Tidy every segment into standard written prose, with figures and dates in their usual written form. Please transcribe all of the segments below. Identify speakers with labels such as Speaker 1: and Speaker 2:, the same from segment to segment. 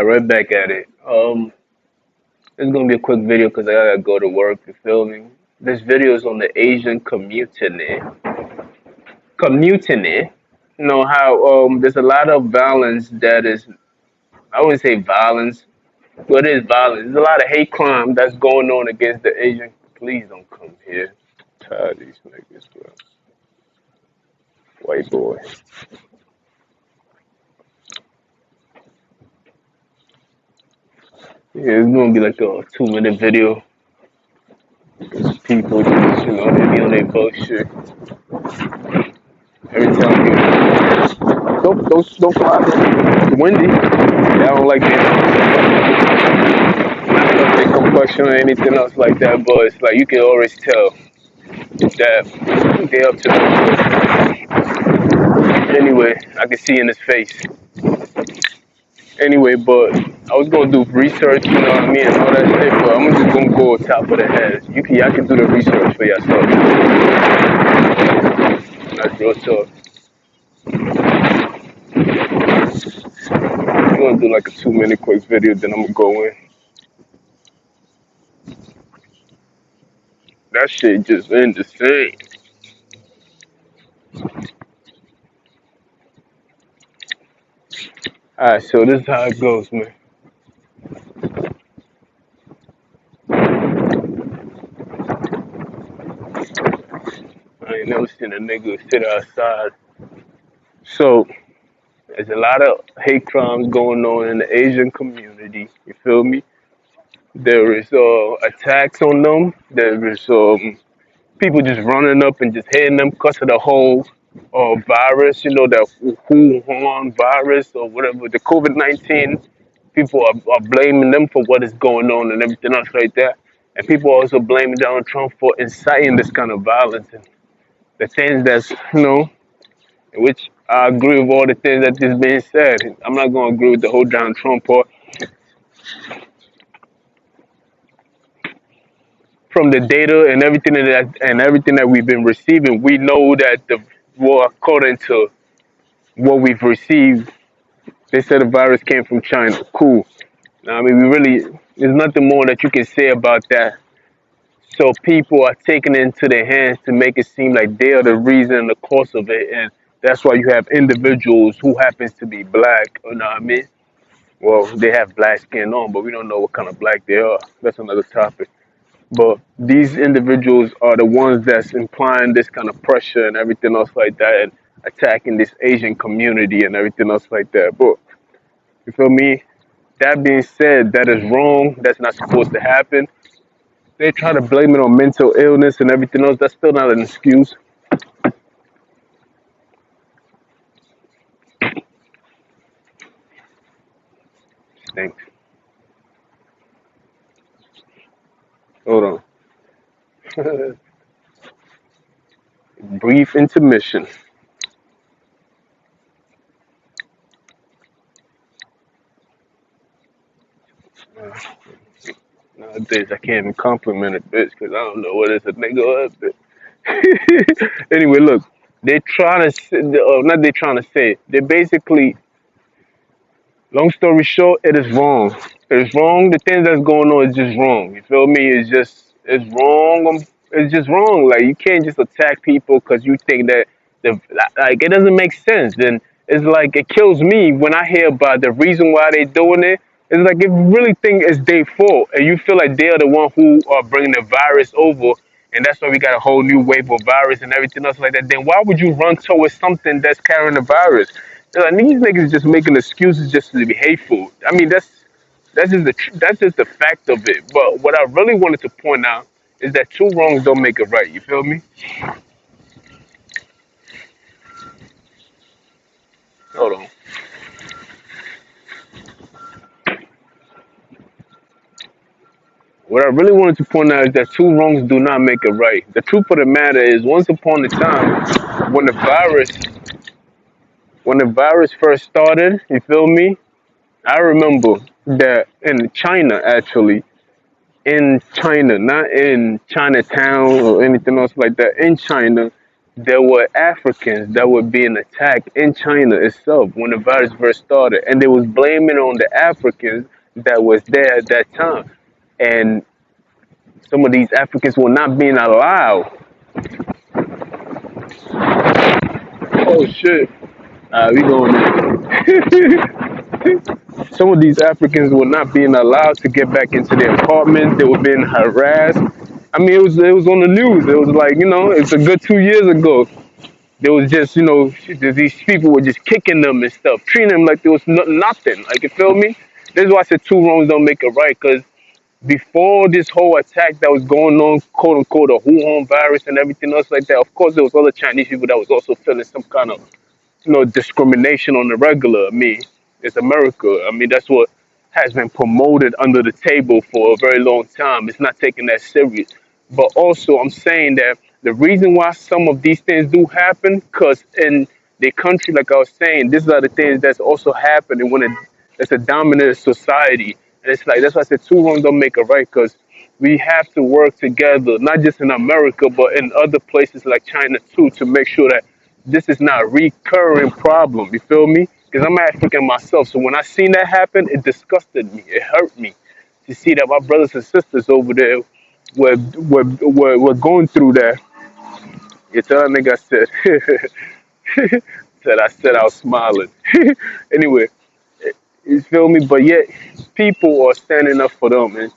Speaker 1: Right back at it. It's gonna be a quick video because I gotta go to work. You feel me? This video is on the Asian community. Community. You know how there's a lot of violence that is. I wouldn't say violence, but it is violence. There's a lot of hate crime that's going on against the Asian. Please don't come here. I'm tired of these niggas, bro. White boy. Yeah, it's gonna be like a 2 minute video. People just, they be on their bullshit. Every time don't fly. It's windy. Yeah, I don't like it. Not about their complexion or anything else like that, but it's like you can always tell that they up to no. Anyway, I can see in his face. Anyway, but I was gonna do research, you know what I mean, and all that shit, but I'm just gonna go top of the head. Y'all can do the research for yourself. That's real talk. I'm gonna do like a 2 minute quick video, then I'm gonna go in. That shit just insane. Alright, so this is how it goes, man. I ain't never seen a nigga sit outside. So there's a lot of hate crimes going on in the Asian community. You feel me? There is attacks on them. There is people just running up and just hitting them because of the whole virus. You know, the Wuhan virus or whatever, the COVID-19. People are blaming them for what is going on and everything else like that. And people are also blaming Donald Trump for inciting this kind of violence and the things that's, which I agree with all the things that is being said. I'm not going to agree with the whole Donald Trump part. From the data and everything that we've been receiving, we know that according to what we've received, they said the virus came from China. Cool. Now, I mean, there's nothing more that you can say about that. So people are taking it into their hands to make it seem like they are the reason and the cause of it, and that's why you have individuals who happens to be black. You know what I mean? Well, they have black skin on, but we don't know what kind of black they are. That's another topic. But these individuals are the ones that's implying this kind of pressure and everything else like that, and attacking this Asian community and everything else like that. But you feel me? That being said, that is wrong. That's not supposed to happen. They try to blame it on mental illness and everything else. That's still not an excuse. Thanks. Hold on. Brief intermission. Nowadays, I can't even compliment a bitch because I don't know what is a nigga up there. Anyway, look, they're trying to, not they trying to say, they're basically, long story short, it is wrong. It is wrong. The things that's going on is just wrong. You feel me? It's wrong. It's just wrong. Like, you can't just attack people because you think that, it doesn't make sense. Then it's like, it kills me when I hear about the reason why they doing it. It's like, if you really think it's their fault and you feel like they're the one who are bringing the virus over, and that's why we got a whole new wave of virus and everything else like that, then why would you run towards something that's carrying the virus? It's like, these niggas just making excuses just to be hateful. I mean, that's just the fact of it. But what I really wanted to point out is that two wrongs don't make a right. You feel me? Hold on. What I really wanted to point out is that two wrongs do not make a right. The truth of the matter is, once upon a time, when the virus, when the virus first started, you feel me? I remember that in China, actually, in China, not in Chinatown or anything else like that, in China, there were Africans that were being attacked in China itself when the virus first started, and they was blaming on the Africans that was there at that time. And some of these Africans were not being allowed. Oh shit! We going in. Some of these Africans were not being allowed to get back into their apartments. They were being harassed. I mean, it was on the news. It was like, it's a good 2 years ago. There was just, these people were just kicking them and stuff, treating them like there was nothing. Like, you feel me? This is why I said two wrongs don't make a right. Because before this whole attack that was going on, quote unquote, the Wuhan virus and everything else like that, of course, there was other Chinese people that was also feeling some kind of discrimination on the regular. I mean, it's America. I mean, that's what has been promoted under the table for a very long time. It's not taken that serious. But also, I'm saying that the reason why some of these things do happen, because in the country, like I was saying, these are the things that's also happening when it's a dominant society. And it's like, that's why I said two wrongs don't make a right, because we have to work together, not just in America, but in other places like China too, to make sure that this is not a recurring problem. You feel me? Because I'm African myself, so when I seen that happen, it disgusted me. It hurt me to see that my brothers and sisters over there were going through that. You tell that nigga I said said I was smiling. Anyway, you feel me? But yet people are standing up for them and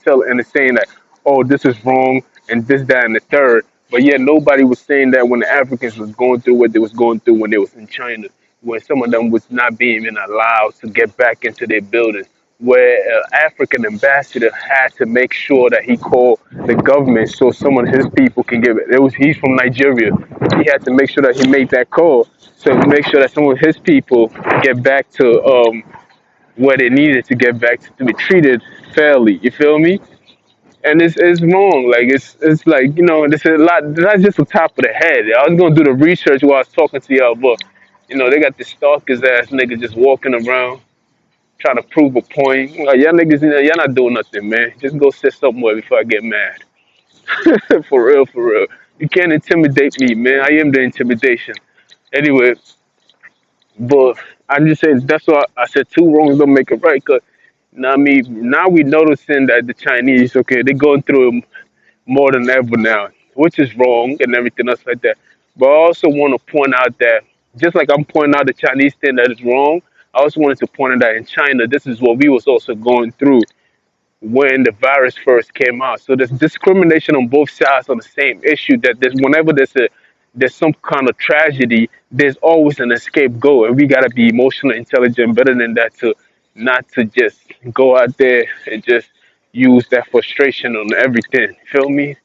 Speaker 1: saying that, oh, this is wrong and this, that, and the third. But yet nobody was saying that when the Africans was going through what they was going through when they was in China, when some of them was not being even allowed to get back into their buildings, where an African ambassador had to make sure that he called the government so some of his people can get it. He's from Nigeria. He had to make sure that he made that call to make sure that some of his people get back to where they needed to get back to be treated fairly. You feel me? And it's wrong. Like it's like this is a lot. That's just the top of the head. I was gonna do the research while I was talking to y'all, but they got this stalkers ass nigga just walking around trying to prove a point. Like y'all niggas, y'all not doing nothing, man. Just go sit somewhere before I get mad. For real, for real. You can't intimidate me, man. I am the intimidation. Anyway, but I'm just saying that's why I said two wrongs don't make a right. Cause now I mean now we noticing that the Chinese, okay, they're going through it more than ever now, which is wrong and everything else like that. But I also want to point out that just like I'm pointing out the Chinese thing that is wrong, I also wanted to point out that in China, this is what we was also going through when the virus first came out. So there's discrimination on both sides on the same issue. That whenever there's some kind of tragedy, there's always an scapegoat, and we gotta be emotionally intelligent, better than that, to not to just go out there and just use that frustration on everything. Feel me?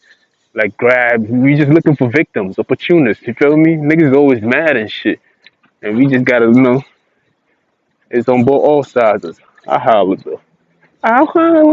Speaker 1: Like grab, we just looking for victims, opportunists. You feel me? Niggas always mad and shit, and we just gotta it's on both all sides. I holler though. I holler.